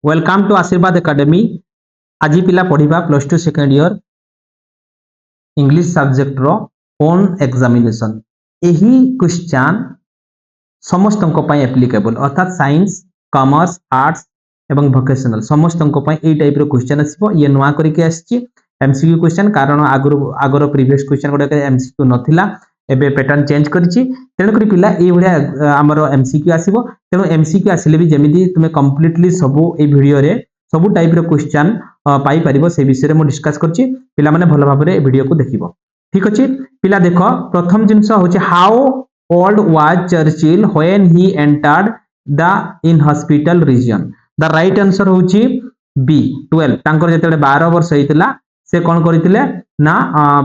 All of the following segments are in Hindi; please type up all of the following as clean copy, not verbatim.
वेलकम टू आशीर्वाद एकेडमी। आज पिला पढ़िबा plus two second year English subject रो ओन एग्जामिनेशन। एही क्वेश्चन समस्त एप्लिकेबल अर्थात साइंस कॉमर्स आर्ट्स एवं वोकेशनल समस्त ए टाइप रो क्वेश्चन आसीबो। ये नुआ करके आछि एमसीक्यू क्वेश्चन, कारण आगर प्रीवियस क्वेश्चन गुडा एमसीक्यू नथिला, एबे पैटर्न चेंज करछि। तेणु करी पिला ए भलिया हमर एमसीक्यू आसीबो। तेणु एमसीक्यू आसिले भी जेमिति तुमे कंप्लीटली सबु ए वीडियो रे सबु टाइप रो क्वेश्चन पाई परिबो, से विषय रे मो डिस्कस करछि। पिला माने भलो भाबरे ए वीडियो को देखिबो। ठीक अछि पिला, देखो प्रथम जिंस होछि how old was Churchill when he entered the in hospital reason. The right answer होछि बी 12। तांकर जेतेबे 12 वर्ष हेतिला से कोन करितिले ना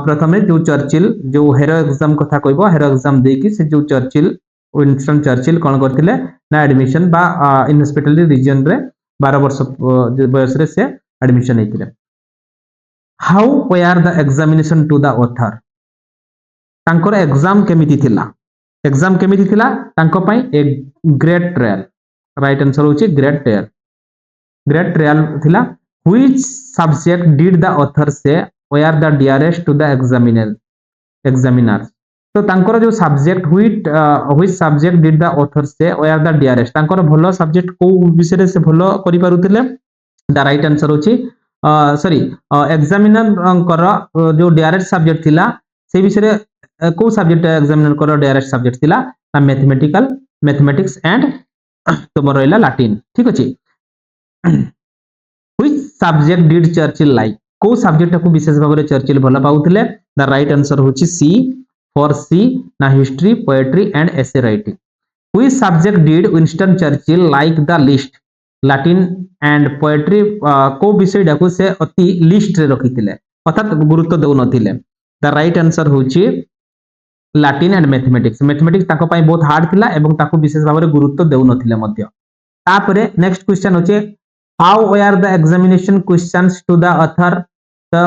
प्रथमे जो चर्चिल जो हेरो एग्जाम कथा कहबो, हेरो एग्जाम देकी से जो चर्चिल विंस्टन चर्चिल कोन करथिले ना एडमिशन बा इन हॉस्पिटल रीजन रे 12 वर्ष बयस रे से एडमिशन हेतिले। How were the examination to the author. तांकर एग्जाम केमिति थिला, एग्जाम केमिति थिला तांको पई a great trial. Right answer होछि ग्रेट ट्रायल। ग्रेट ट्रायल थिला। Which subject did the author say were the dearest to the examiners. तो तांकर जो subject which subject did the author say were the dearest, तांकर भलो सब्जेक्ट को विषय रे से भलो करि पारुतिले। द राइट आंसर होछि सॉरी एग्जामिनर कर जो डियरेस्ट सब्जेक्ट थिला से विषय रे को सब्जेक्ट एग्जामिनर कर डियरेस्ट सब्जेक्ट थिला ना मैथमेटिक्स एंड तुमर रहला लैटिन। ठीक अछि। Which subject did Churchill like, को सब्जेक्ट को विशेष भाव में चर्चिल भल पाउथिले। द राइट आंसर होछि सी फॉर सी ना history poetry and essay writing. Which subject did Winston Churchill like the list, Latin and poetry को विषय डाकू से अति लिस्ट रे रखिथिले अर्थात गुरुत्व देउ नथिले। द राइट आंसर होछि लैटिन एंड मैथमेटिक्स। मैथमेटिक्स ताको पई बहुत हार्ड थिला एवं ताको विशेष भाव में गुरुत्व देउ नथिले मध्य। तापरे नेक्स्ट क्वेश्चन होछि how were the examination questions to the author. The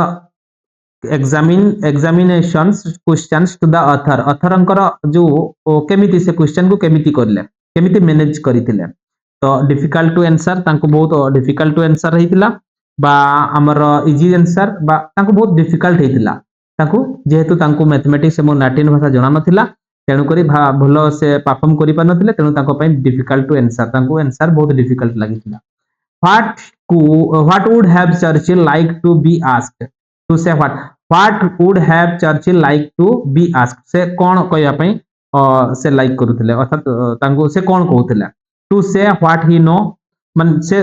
examinations questions to the author, ऑथरंकर जो केमिति से क्वेश्चन को केमिति करले, केमिति मैनेज करिथिले। तो डिफिकल्ट टू आंसर, तांको बहुत डिफिकल्ट टू आंसर रहितिला बा हमर इजी आंसर बा तांको बहुत डिफिकल्ट हेतिला। तांको जेहेतु तांको मैथमेटिक्स एवं लैटिन भाषा जणा नथिला, तेणु करी भलो से परफॉर्म करि पार नथिले, तेणु तांको पई डिफिकल्ट टू आंसर, तांको आंसर बहुत difficult लागितिला। What would have Churchill like to be asked? To say what? What would have Churchill like to be asked? से कौन कहया पई से लाइक करूथिले अर्थात तांको से कौन कहउथिले। To say what he know, मन से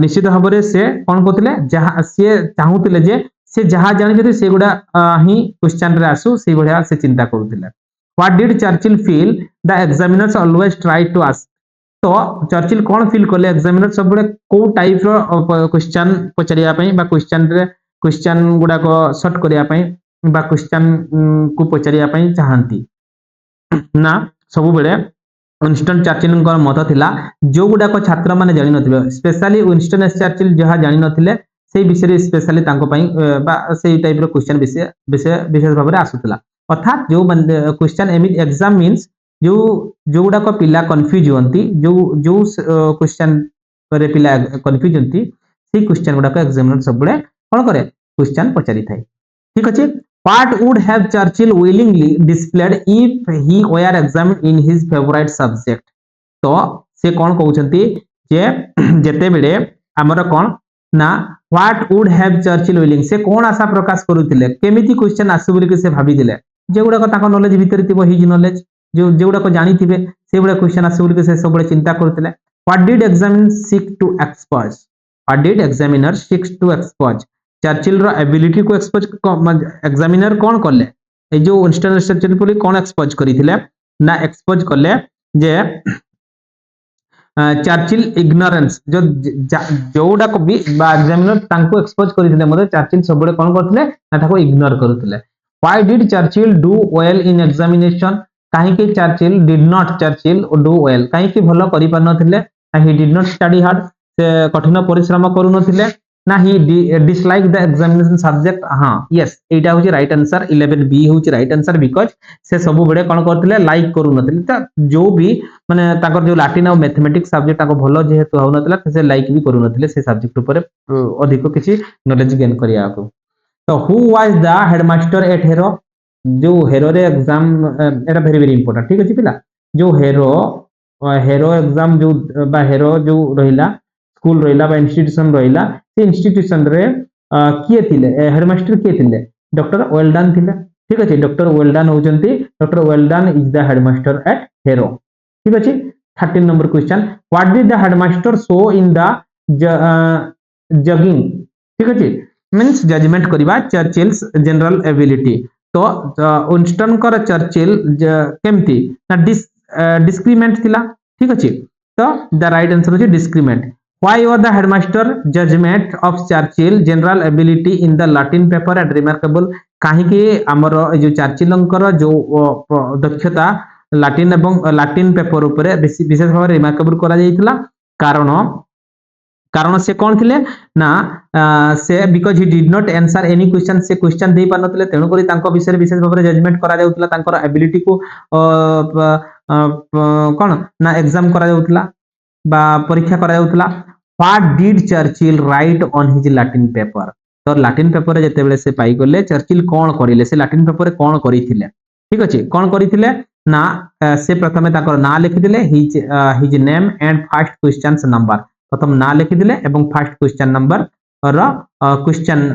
निश्चित भाबरे से कौन कहउथिले जहा से चाहूथिले जे से जहा जानि जदि से गुडा ही क्वेश्चन रे आसु से बढिया से चिंता करूथिले। What did Churchill feel the examiners always try to ask? तो चर्चिल कौन फील करले एग्जामिनर सब बड़े को टाइप रो क्वेश्चन पचरिया पई बा क्वेश्चन गुडा को शॉर्ट करिया पई बा क्वेश्चन को पचरिया पई चाहंती ना। सब बड़े विंस्टन चर्चिल को मत थिला जो गुडा को छात्र माने जानि नथिबे, स्पेशली विंस्टन एस चर्चिल जहा जानि नथिले सेही विषय रे स्पेशली तांको पई बा सेही टाइप रो क्वेश्चन विशेष भाबरे आसुतला। अर्थात जो क्वेश्चन एग्जाम मींस जो गुडा को पिला कंफ्यूज होंती, जो क्वेश्चन रे पिला कंफ्यूज होंती से क्वेश्चन गुडा को एग्जामिनर सब बड़े कोन करे क्वेश्चन पचारि थाई। ठीक अछि। What would have Churchill willingly displayed if he were examined in his favourite subject. तो से कोन कहउछंती जे जेते बेले हमर कोन ना what would have Churchill willing से कोन आशा प्रकाश करूथिले केमिति क्वेश्चन आसु बोली के से भाबिदिले, जे गुडा को ताको नॉलेज भीतर थिबो हिज नॉलेज जो जेगुडा को जानी थिबे से बडा क्वेश्चन आसे बोली के से सब बडे चिंता करथिले। What did examiner seek to expose, what did examiner seeks to expose. Churchill रो एबिलिटी को एक्सपोज एग्जामिनर कोन करले, ए जो विंस्टन चर्चिल बोली कोन एक्सपोज करिथिले ना एक्सपोज करले जे चर्चिल इग्नोरेंस जोडा को भी बा एग्जामिनर तांको एक्सपोज करिथिले मते चर्चिल सब बडे कोन करथिले ना ताको इग्नोर करूथिले। Why did Churchill do well in examination, कहीं के Churchill did not Churchill do well, कहीं के भलो करि पार नथिले, he did not study hard से कठिन परिश्रम करू नथिले ना he dislike the examination subject हाँ यस एटा होची राइट आंसर 11 बी होची राइट आंसर बिकॉज से सब बेले कोन करथिले लाइक करू नथिले त जो भी माने ताकर जो लाटिन और मैथमेटिक्स सब्जेक्ट ताको भलो जेहेतु हो नथिला से लाइक भी करू नथिले से सब्जेक्ट ऊपर अधिक किछि नॉलेज गेन करिया को तो who was the headmaster at Harrow जो हेरो रे एग्जाम एटा वेरी वेरी इंपोर्टेंट ठीक अछि पिला जो हेरो हेरो एग्जाम जो बा हेरो जो रहिला स्कूल रहिला बा इंस्टीट्यूशन रहिला से इंस्टीट्यूशन रे किए थिले हेडमास्टर किए थिले डॉक्टर वेलडन थिले ठीक अछि डॉक्टर वेलडन होचंती doctor Welldon is the headmaster at Harrow ठीक अछि 13 number question what did the headmaster show in the judging ठीक अछि मींस जजमेंट करबा चर्चिल्स जनरल एबिलिटी तो विंस्टन कर चर्चिल केमती ना डिस्क्रिमेंट थिला ठीक अछि तो द राइट आंसर होची discernment Why was the headmaster judgment of Churchill general ability in the Latin paper and remarkable काहीकि हमर जो चार्चिलंकर जो दक्षता लाटिन एवं लाटिन पेपर उपरे विशेष भाव रिमार्केबल करा जायतिला कारण कारण से कौन थिले ना से because he did not answer any question से क्वेश्चन दे पानतले तेणु करी तांको विषय विशेष भाव जजमेंट करा जाउतला तांकर एबिलिटी को कोन ना एग्जाम करा जाउतला बा परीक्षा करा जाउतला What did Churchill write on his Latin paper? तो लाटिन पेपर जेते बेले से पाई गले चर्चिल कोन करिले से लाटिन पेपर कोन करिथिले ठीक अछि कोन करिथिले ना से प्रथमे ताकर ना लिखि दिले his name and first questions number प्रथम ना लिखि दिले एवं फर्स्ट क्वेश्चन नंबर और क्वेश्चन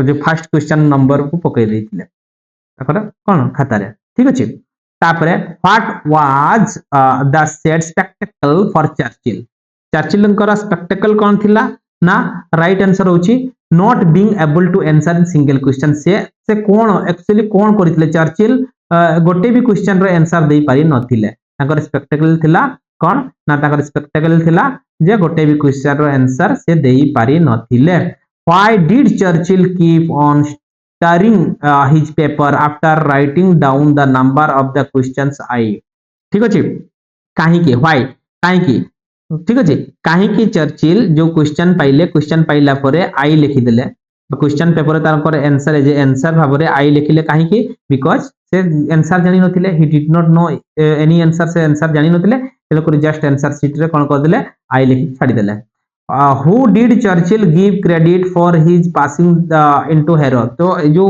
जो फर्स्ट क्वेश्चन नंबर को पकई देथिले ताकर कोन खाता रे ठीक अछि तापरे what was the sad spectacle for Churchill चर्चिलंकर स्पेक्टेकल कौन थिला ना राइट आंसर होची not being able to answer in single question से कौन एक्चुअली कौन करथिले चर्चिल गोटे भी क्वेश्चन रो आंसर दे पारि नथिले ताकर स्पेक्टेकल थिला कौन ना ताकर स्पेक्टेकल थिला जे गोटे भी क्वेश्चन रो आंसर से दे पारि नथिले why did Churchill keep on staring his paper after writing down the number of the questions I ठीक अछि काहे के व्हाई काहे की ठीक अछि काहे कि चर्चिल जो क्वेश्चन पाइले क्वेश्चन पाइला परे आई लिखि देले क्वेश्चन पेपर तार पर आंसर जे आंसर भाबरे आई लिखिले काहे कि बिकॉज़ से आंसर जानि नथिले he did not know any answer से आंसर जानि नथिले तेलो कर जस्ट आंसर शीट रे कोन कर देले आई लिखि छाडी देले who did Churchill give credit for his passing into हेरो तो जो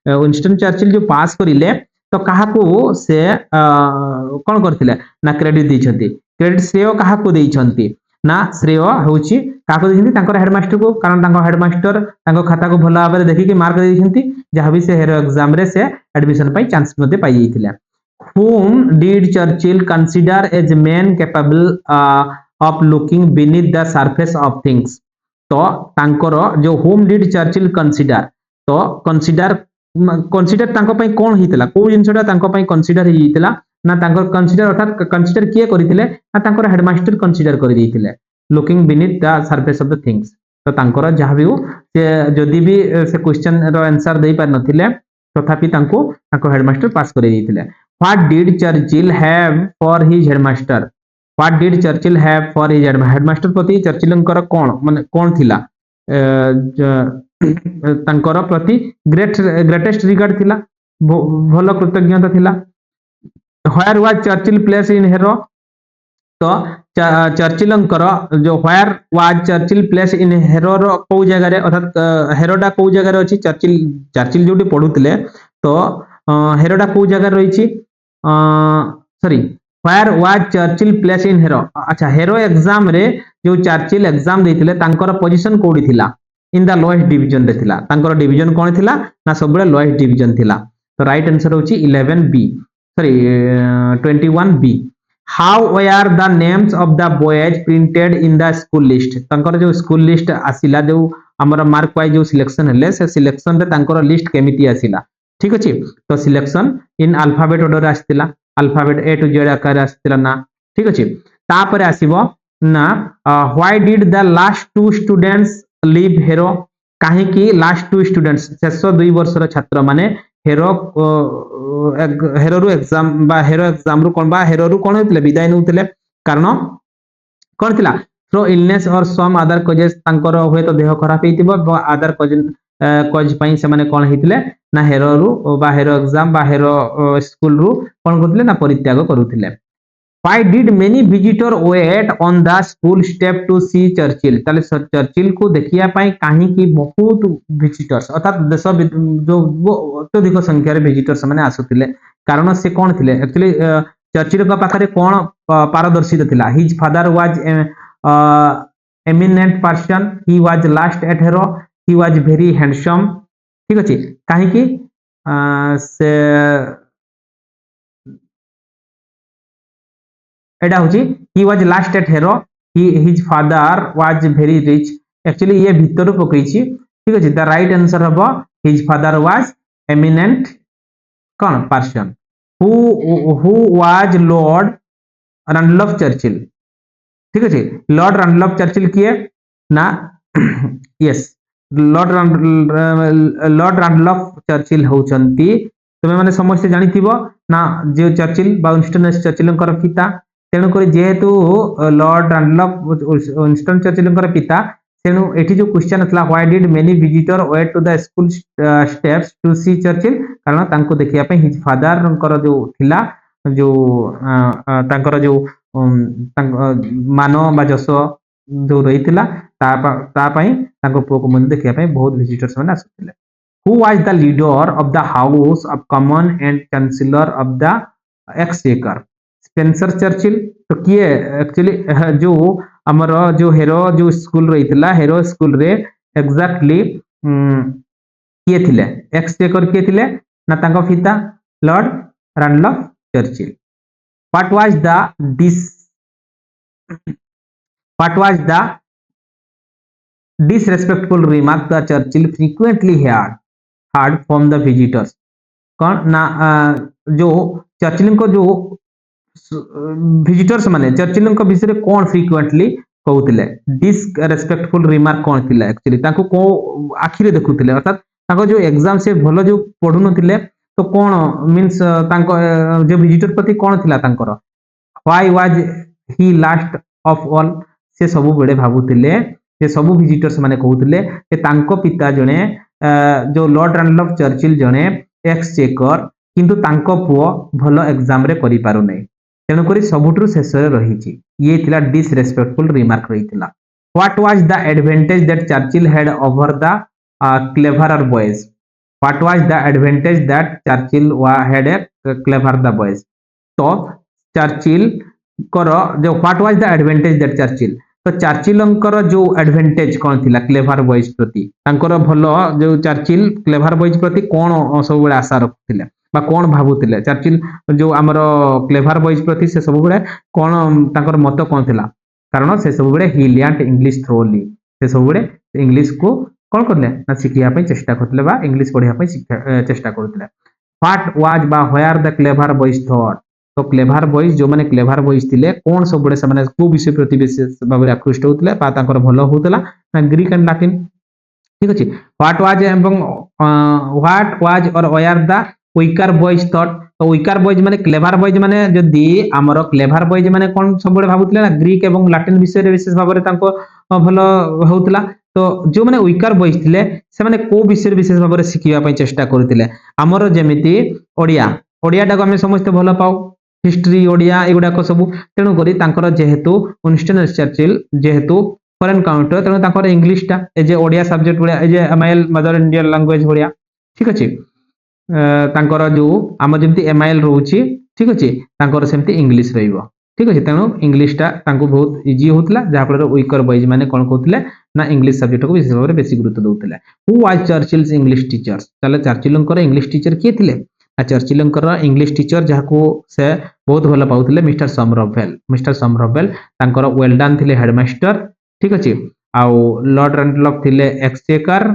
विंस्टन चर्चिल जो पास करिले तो काहा को से कोन करथिले ना क्रेडिट दैछंती क्रेडिट श्रेय काहा को दैछंती ना श्रेय होची काको दैछंती तांकर हेडमास्टर को कारण तांको हेडमास्टर तांको खाता को भला भाबरे देखि कि मार्क दैछंती जहा भी से हेरो एग्जाम रे से एडमिशन पाई चांस मध्ये पाई जाइतिला whom did Churchill consider as man capable of looking beneath the surface of things तो तांकर जो whom did Churchill consider तो consider तांको पई कोन हितला को जिंसटा तांको पई consider हितला ना तांकर कंसीडर अर्थात कंसीडर किए करिथिले ना तांकर हेडमास्टर कंसीडर करि दैथिले looking beneath the surface of the things तो तांकर जहा भी से जदी भी से क्वेश्चन रो आंसर देई पार नथिले तथापि तांको तांको हेडमास्टर पास करि दैथिले what did Churchill have for his headmaster what did Churchill have for his headmaster प्रति चर्चिलंकर कोन माने कोन थिला तांकर प्रति ग्रेटेस्ट रिगार्ड थिला भलो कृतज्ञता थिला Where was Churchill placed in Hero? तो चर्चिलंकर जो where was Churchill placed in Hero रो को जगह रे अर्थात हेरोडा को जगह रे अछि चर्चिल जोटी पढुतले तो हेरोडा को जगह रहिछि sorry where was Churchill placed in Hero अच्छा हेरो एग्जाम रे जो चर्चिल एग्जाम देथिले तांकर पोजीशन कोडी थिला इन द लोएस्ट डिवीजन रे थिला तांकर डिवीजन कोन थिला ना सबले लोएस्ट डिवीजन थिला तो राइट आंसर होछि 11B sorry 21B how were the names of the boys printed in the school list तांकर जो स्कूल लिस्ट आसिला जो हमर मार्क वाइज जो सिलेक्शन हले से सिलेक्शन रे तांकर लिस्ट केमिति आसिला ठीक अछि तो सिलेक्शन इन अल्फाबेट ऑर्डर आस्तिला अल्फाबेट ए टू जेड आकार आस्तिला ना ठीक अछि तापर आसीबो ना why did the last two students leave Harrow काहे कि लास्ट टू स्टूडेंट्स शेष 2 वर्षर छात्र माने हेरो हेरो एग्जाम बा हेरो एग्जाम रु कोन बा हेरो रु कोन होतले विदाय नउतले कारण कोन थिला थ्रो इलनेस और सम अदर कजेस तांकर हुए तो देह खराब हेतिबो अदर कज पई से माने कोन हेतिले ना हेरो रु बा हेरो एग्जाम बा हेरो स्कूल रु कोन करथिले ना परित्याग करूथिले Why did many visitor wait on the school step to see Churchill? ताले चर्चिल को देखिया पाई काहे की बहुत विजिटर्स अर्थात देश जो अत्यधिक संख्या रे विजिटर्स माने आसुतिले कारण से कोन थिले एक्चुअली चर्चिल का पाखरे कोन पारदर्शिता थिला his father was eminent person he was last at Harrow he was very handsome ठीक अछि काहे की से एटा होची he was last at Harrow his father was very rich actually ये भीतर पकईची ठीक अछि द राइट आंसर हबो हिज फादर वाज एमिनेंट कोन person who was lord Randolph Churchill ठीक अछि लॉर्ड रनलफ चर्चिल किए ना यस लॉर्ड रनलफ चर्चिल होचंती तुमे माने समस्त जानिथिबो ना जे चर्चिल बा विंस्टन चर्चिलंकर पिता तेणुक जेहेतु लॉर्ड रनलफ विंस्टन चर्चिलंकर पिता तेणु एठी जो क्वेश्चन थला why did many visitor wait to the school steps to see Churchill कारण तांको देखिया पे हिज फादर रंकर जो थिला जो तांकर जो मान बा जस जो रहिथिला ता पई तांको पुओ को मन देखिया पे बहुत विजिटर्स माने आसुथिले who was the leader of the house of common and chancellor of the exchequer Spencer Churchill तो किए एक्चुअली जो हमर जो हेरो जो स्कूल रहिथिला हेरो स्कूल रे एग्जैक्टली किए थिले एक्सचेकर किए थिले ना तांको पिता lord Randolph Churchill what was the dis what was the disrespectful remark the Churchill frequently heard from the visitors कौन ना जो चर्चिल को जो विजिटर्स माने चर्चिल को विषय कौन फ्रीक्वेंटली कहउतिले डिसरेस्पेक्टफुल रिमार्क कौन थिला एक्चुअली ताको को आखिरे देखुतिले अर्थात ताको जो एग्जाम से भलो जो पढु नथिले तो कौन मींस ताको जो विजिटर प्रति कौन थिला तांकर why was he last of all से सबु बेडे भाबुतिले से सबु विजिटर्स माने कहउतिले कि तांको पिता जने जो लॉर्ड रनलफ चर्चिल जने एक्सचेकर किंतु तांको पुओ भलो एग्जाम रे करि पारु नै तेणु करी सबुठु शेष रहिछि ये थिला डिसरेस्पेक्टफुल रिमार्क रहिथिला what was the advantage that Churchill had over the cleverer boys what was the advantage that Churchill had a clever the boys तो चर्चिल कर जो what was the advantage that Churchill तो चर्चिलंकर जो एडवांटेज कौन थिला क्लेवर बॉयज प्रति तांकर भलो जो चर्चिल क्लेवर बॉयज प्रति कौन सब बेले आशा रखुथिले बा कौन भाबुथिले चर्चिल जो हमर क्लेवर बॉयज प्रति से सब बेले कौन तांकर मत कौन थिला कारण से सब बेले ही लर्नड इंग्लिश थ्रोली से सब बेले इंग्लिश को कौन करले ना सिखिया पे चेष्टा करथिले बा इंग्लिश पढिया पे चेष्टा करथिले व्हाट वाज बा were the clever boys thought तो क्लेवर बॉयज जो माने क्लेवर बॉयज थिले कौन सब बेले से माने को विषय प्रति विशेष भाबरे आकृष्ट होतले बा तांकर भलो होतला ना ग्रीक एंड लैटिन ठीक अछि व्हाट वाज एवं व्हाट वाज और were the weaker boys thought तो वीकर बॉयज माने क्लेवर बॉयज माने जदी हमर क्लेवर बॉयज माने कोन सब बेले भाबुतले ना ग्रीक एवं लैटिन विषय रे विशेष भाबरे तांको भलो होतला तो जो माने वीकर बॉयज थिले से माने को विषय विशेष भाबरे सिखिया पय चेष्टा करथिले हमर जेमिति ओडिया ओडिया टाको हम समस्त भलो पाऊ हिस्ट्री ओडिया एगुडा को सब तेणु करी तांकर जेहेतु विंस्टन चर्चिल जेहेतु फॉरेन काउंटर तेणु तांकर इंग्लिश टा ए जे ओडिया सब्जेक्ट ओडिया ए जे MIL mother Indian language Odia ठीक अछि तांकर जो आम जेमती एमआईएल रहउची ठीक अछि तांकर सेमती इंग्लिश रहइबो ठीक अछि तेणु इंग्लिश टा तांको बहुत इजी होतला जहा पर वीकर बॉयज माने कोन कहउतले ना इंग्लिश सब्जेक्ट को विशेष भाबरे बेसी गुरुत्व दउतले हु वाज चर्चिल्स इंग्लिश टीचर्स ताले चर्चिलंकर इंग्लिश टीचर के थिले चर्चिलंकर इंग्लिश टीचर जहाको से बहुत भलो पाउतले मिस्टर समरवेल तांकर वेलडन थिले हेडमास्टर ठीक अछि आउ लॉर्ड रनलफ थिले एक्सचेकर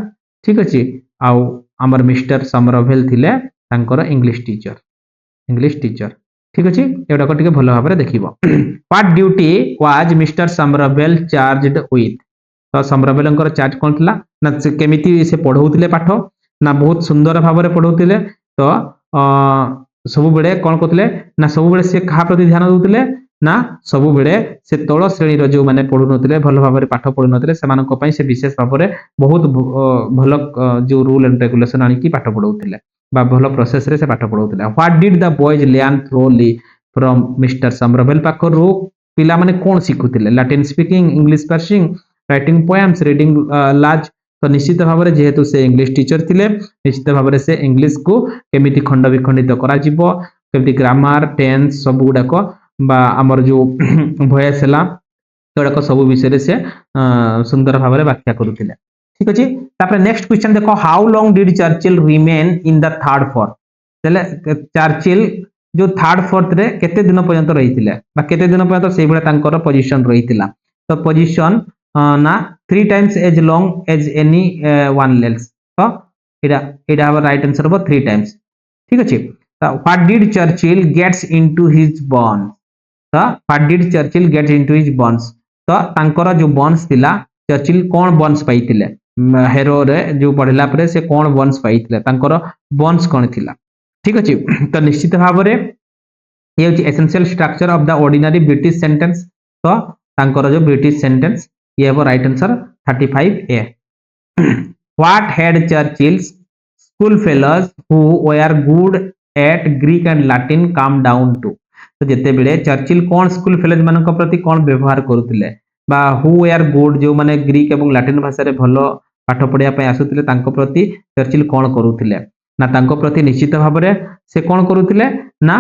ठीक अछि आउ हमर मिस्टर समरवेल थिले तांकर इंग्लिश टीचर ठीक अछि एडा को टिके भलो भाबरे देखिबो what duty was mister Somervell charged with तो समरवेलंकर चार्ज कोन थिला ना केमिति से पढौतिले पाठ ना बहुत सुंदर भाबरे पढौतिले तो सब बेले कौन करते ना सब बेले से कहा प्रति ध्यान दउतिले ना सबु बेले से तळ श्रेणी रो जो माने पढु नथिले भल भाबरे पाठ पढु नथिले सेमानक पई से विशेष भाबरे बहुत भल जो रूल एंड रेगुलेशन आनी की पाठ पढौथिले बा भल प्रोसेस रे से पाठ पढौथिले what did the boys learn thoroughly from mister Somervell पाखरु पिला माने कोन सिखुथिले Latin speaking English parsing writing poems reading large तो निश्चित भाबरे जेहेतु से इंग्लिश टीचर थिले निश्चित भाबरे से इंग्लिश को केमिति खंड विखंडित करा जिवो केमिति ग्रामर टेंस सब गुडा को बा हमर जो वॉइस हला तोड़क सब विषय से सुंदर भाव में व्याख्या करुथिले ठीक अछि तापर नेक्स्ट क्वेश्चन देखो how long did Churchill remain in the third fourth तले चर्चिल जो थर्ड फोर्थ रे केते दिन पर्यंत रहिथिले बा केते दिन पर्यंत सेहि भले तांकर पोजीशन रहिथिला तो पोजीशन ना 3 times as long as any one else तो एडा हबो राइट आंसर हबो 3 टाइम्स ठीक अछि तो what did Churchill gets into his bond तो what did Churchill gets into his bonds तो तांकर जो बॉन्ड्स थिला चर्चिल कोन बॉन्ड्स पाइथिले हेरो रे जो पढिला परे से कोन बॉन्ड्स पाइथिले तांकर बॉन्ड्स कोन थिला ठीक अछि तो निश्चित भाव रे ये होची essential structure of the ordinary British sentence तो तांकर जो ब्रिटिश सेंटेंस ये हबो राइट आंसर 35 ए what had Churchill's school fellows who were good at Greek and Latin come down to तो जेते बेले चर्चिल कोन स्कूल फेलोज मानक प्रति कोन व्यवहार करूतिले बा हु वर गुड जो माने ग्रीक एवं लैटिन भाषा रे भलो पाठ पढिया पय आसुतिले तांको प्रति चर्चिल कोन करूतिले ना तांको प्रति निश्चित भाव रे से कोन करूतिले ना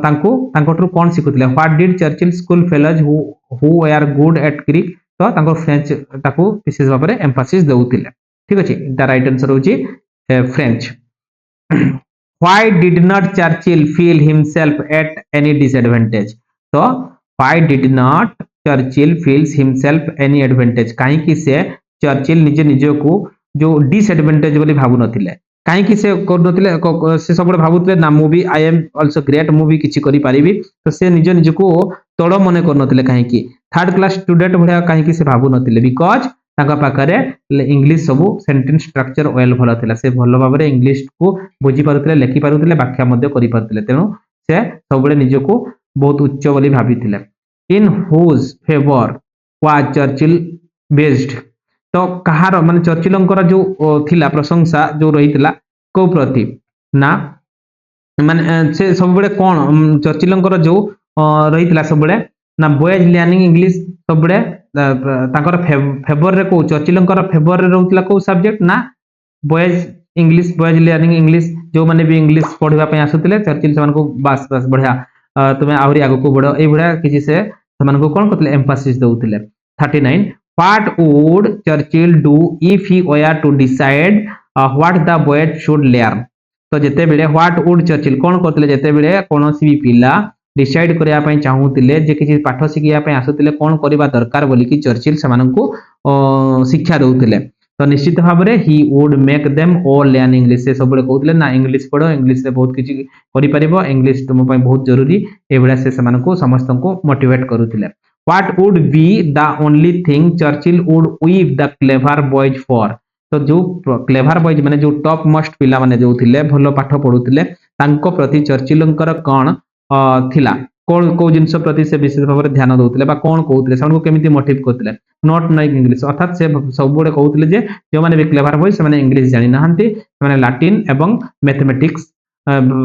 तांको तांकोटरु कोन सिखुतिले what did Churchill school fellows who were good at Greek तो तांको फ्रेंच ताकू विशेष भाव रे एम्फासिस देउतिले ठीक अछि द राइट आंसर होची French why did not Churchill feel himself at any disadvantage तो why did not Churchill feels himself any advantage कहीं कि से चर्चिल निजे निजे को जो डिसएडवांटेज बोली भाबु नथिले कहीं कि से कर नथिले से सब भाबुतले ना मु भी आई एम आल्सो ग्रेट मु भी किछि करि पारिबी तो से निजे निजे को तोड़ मने कर नथिले कहीं कि थर्ड क्लास स्टूडेंट भलिया कहीं कि से भाबु नथिले बिकॉज़ ताका पाखरे इंग्लिश सबु सेंटेंस स्ट्रक्चर वेल भलो थिला से भलो भाबरे इंग्लिश को बुझी पारुतिले लेखि पारुतिले व्याख्या मध्ये करि पारुतिले तेनु से सबले निजको बहुत उच्च बोली भाबितिले in whose favour was Churchill based तो कहार माने चर्चिलंकर जो थिला प्रशंसा जो रहितिला को प्रति ना माने से सबले कोन चर्चिलंकर जो रहितिला सबले ना बॉयज लर्निंग इंग्लिश सबले तांकर फेवर रे को चर्चिलंकर फेवर रे रहउतला को सब्जेक्ट ना boys English boys learning English जो माने भी इंग्लिश पढिबा पय आसुतले चर्चिल समान को बस बस बढ़िया तुमे आहुरी आगो को बडो ए बढ़िया किछि से समान को कोन करतले एम्फासिस देउतले 39 what would Churchill do if he were to decide what the boys should learn तो जेते बेले व्हाट वुड चर्चिल कोन करतले जेते बेले कोनोसी भी पिला डिसाइड करिया पय चाहूतिले जे किछि पाठ सिखिया पय आसुतिले कोन करिबा दरकार बोली कि चर्चिल समानंकु शिक्षा देउतिले तो निश्चित भाव रे he would make them all learn English से सबले कहउतिले ना इंग्लिश पढो इंग्लिश रे बहुत किछि करि परिबो इंग्लिश तुम पय बहुत जरूरी एबडा से समानंकु समस्तंकु मोटिवेट करूतिले what would be the only thing Churchill would whip the clever boys for तो जो क्लेवर बॉयज माने जो टॉप मोस्ट पिला माने जो थिले भलो पाठ पढुतिले तांको प्रति चर्चिलंकर कोन थिला कोन को जिंस प्रति से विशेष भाव रे ध्यान दउतिले बा कोन कहउतिले सबको केमिति मोटिव करतिले नॉट नाइक इंग्लिश अर्थात से सब बडे कहउतिले जे जो माने भी क्लेवर बॉय से माने इंग्लिश जानि नहंती माने लैटिन एवं मैथमेटिक्स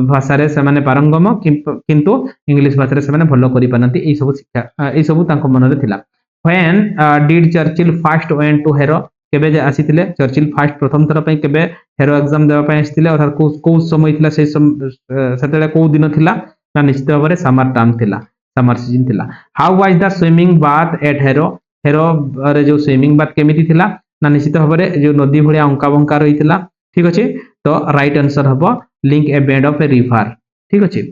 भाषा रे से माने पारंगम किंतु इंग्लिश भाषा रे से माने भलो करि पानंती ए सब शिक्षा ए सब तांको मन रे थिला when did Churchill first went to Harrow केबे जे आसीतिले चर्चिल फर्स्ट प्रथम थर पय केबे हेरो एग्जाम देबा पय आसीतिले अर्थात को समय थिला से सेतेले को दिन थिला ना निश्चित भाव में समर टर्म थिला समर सीजन थिला how was the swimming bath eight हेरो हेरो रे जो स्विमिंग बाथ केमिति थिला ना निश्चित भाव में जो नदी भलिया अंका बंका रहितिला ठीक अछि तो राइट आंसर हबो link a bed of a river ठीक अछि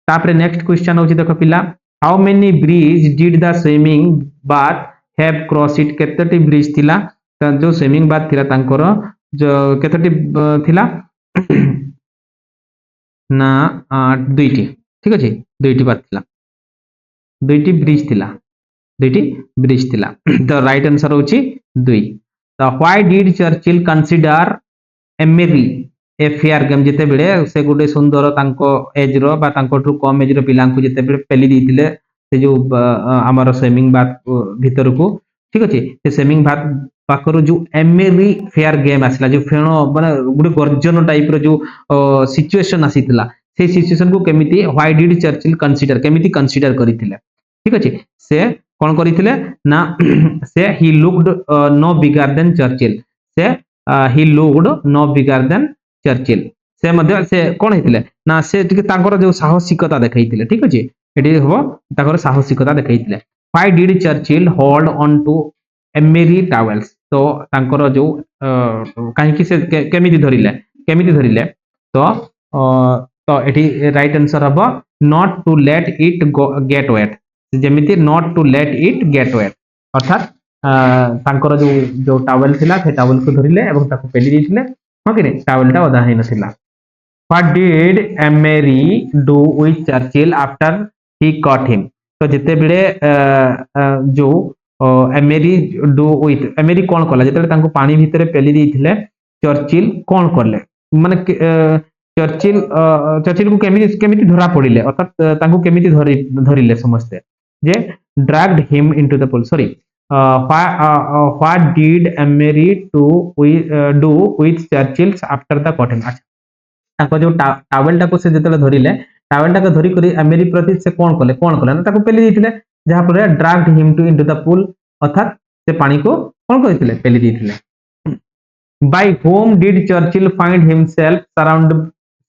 तापरे नेक्स्ट क्वेश्चन होछि देखो पिला how many bridge did the swimming bath have cross it केतेटी ब्रिज थिला जो स्विमिंग बाथ थिला तांकर जो केतेटी थिला ना दुईटी ठीक अछि दुईटी बात थिला दुईटी ब्रिज थिला तो राइट आंसर होची 2 तो why did Churchill consider a मेरी ए फेयर गेम जेते बेले से गुडे सुंदर तांको एज रो बा तांको ठु कम एज रो पिलांकु जेते बेले पेली दिथिले से जो आमर स्विमिंग बाथ भीतर को ठीक अच्छे से स्विमिंग बाथ पाखर जो एमेरी फेयर गेम आसला जो फेण माने गोटे गर्जन टाइप रो जो सिचुएशन आसीतला से सिचुएशन को केमिति व्हाई डिड चर्चिल कंसीडर केमिति कंसीडर करिथिले ठीक अच्छे से कौन करिथिले ना से he looked no bigger than Churchill से he looked no bigger than Churchill से मध्य से कौन हेतिले ना से टिके तांकर जो साहसिकता देखैथिले ठीक अछि एटी हबो तांकर साहसिकता देखैथिले why did Churchill hold on to Amery towels तो तांकर जो काहे कि से केमिति धरिले तो एटी राइट आंसर हबो not to let it get wet जेमिति not to let it get wet अर्थात तांकर जो टावेल थिला से टावेल को धरिले एवं ताको पेली दिथिले हां कि टावेल ता ओदा हेन थिला What did Emery do with Churchill after he caught him? तो जिते बेले जो एमेरी डू विथ एमेरी कौन कला जिते तांको पानी भितर पेली देथिले चर्चिल कौन करले माने चर्चिल चर्चिल को केमिति धरा पड़िले अर्थात तांको केमिति धरिले समझते जे dragged him into the pool sorry what did Emery do with Churchill after the caught him ताको जो टावेल टाको से जेतले धरिले टावेल टाको धरि करी एमेरी प्रति से कोन कले ना ताको पेली दिथिले जहा पर dragged him to into the pool अर्थात से पानी को कोन करिथिले पेली दिथिले by whom did Churchill find himself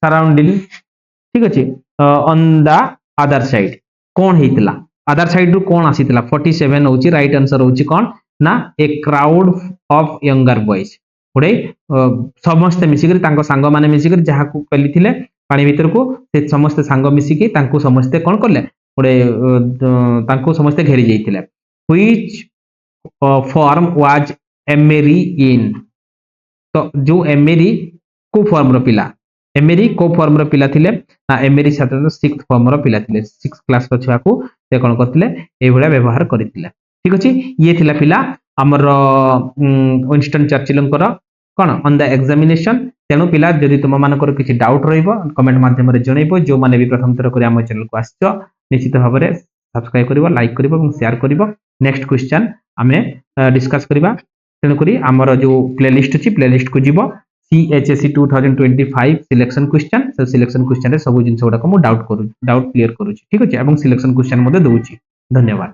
surrounding ठीक अछि ऑन द अदर साइड कोन हेतिला अदर साइड रु कोन आसीतिला 47 होची राइट आंसर होची कोन ना a crowd of younger boys गोटे समस्त मिसिक सांग मैंने मिसिक जहाँ पेली पानी भीतर को से समस्त सांग मिसिक समस्ते कौन कले गोटे समस्ते घेरी जाइए व्हिच फॉर्म वाज एमेरी इन तो जो एमेरी को फॉर्म रो पिला एमेरी को फॉर्म रो पिला थिले ना एमेरी साधारण 6th फॉर्म रो पिला थिले 6th क्लास रो छुआ को से कोन करथिले ए भला व्यवहार करिथिले ठीक अछि ये थिला पिला हमर विंस्टन चर्चिलंकर कौन ऑन द एग्जामिनेशन तेणु पिला जदि तुम मानकर किसी डाउट रहिबो कमेंट माध्यम रे जणैबो जो माने भी प्रथम थर करी हम चैनल को आछो निश्चित भाव में सब्सक्राइब करिवो लाइक करिवो और शेयर करिवो नेक्स्ट क्वेश्चन आमे डिस्कस करिबा तेणु करी हमर जो प्लेलिस्ट अछि प्लेलिस्ट को जीवो CHSE 2025 सिलेक्शन क्वेश्चन से सिलेक्शन क्वेश्चन रे सब जिंस गुडा को मु डाउट क्लियर करू ठीक अछि एवं सिलेक्शन क्वेश्चन मध्ये दउछि धन्यवाद।